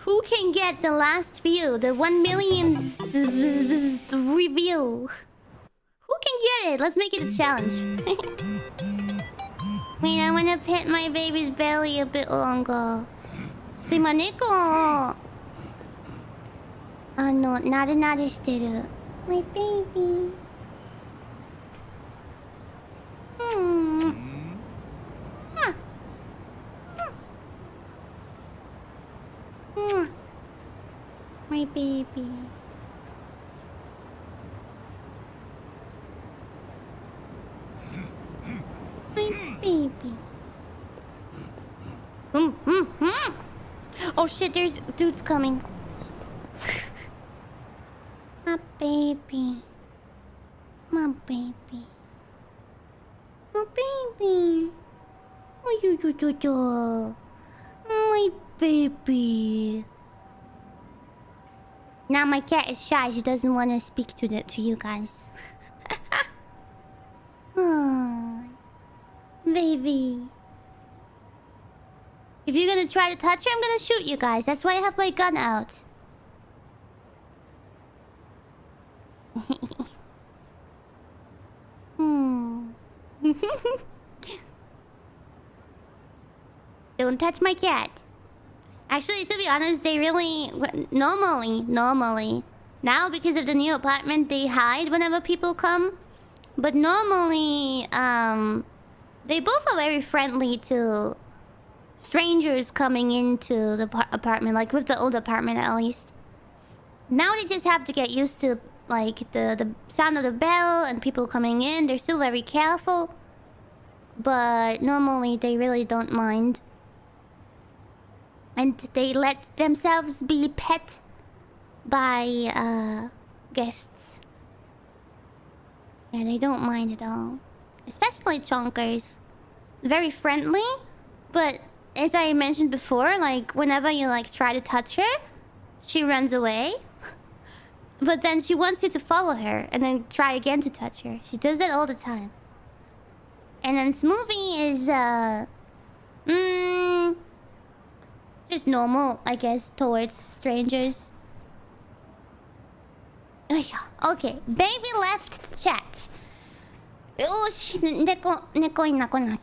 Who can get the last view? The 1 millionth review. Who can get it? Let's make it a challenge. Wait, I wanna pet my baby's belly a bit longer. ちょっと今猫をなでなでしてる。My baby. My baby. My baby. Oh shit, there's dudes coming. My baby. My baby. My baby. Oh, you. My baby. Now my cat is shy. She doesn't want to speak to you guys. Oh, baby. If you're gonna try to touch her, I'm gonna shoot you guys. That's why I have my gun out. Don't touch my cat. Actually, to be honest, they really... Normally... Now, because of the new apartment, they hide whenever people come. But normally, they both are very friendly to strangers coming into the apartment. Like, with the old apartment, at least. Now they just have to get used to, like, the sound of the bell and people coming in. They're still very careful. But normally, they really don't mind. And they let themselves be pet by guests. Yeah, they don't mind at all. Especially chonkers. Very friendly. But as I mentioned before, like whenever you like try to touch her, she runs away. But then she wants you to follow her and then try again to touch her. She does that all the time. And then Smoothie is just normal, I guess, towards strangers. Okay, baby left the chat. よし、猫いなくなった。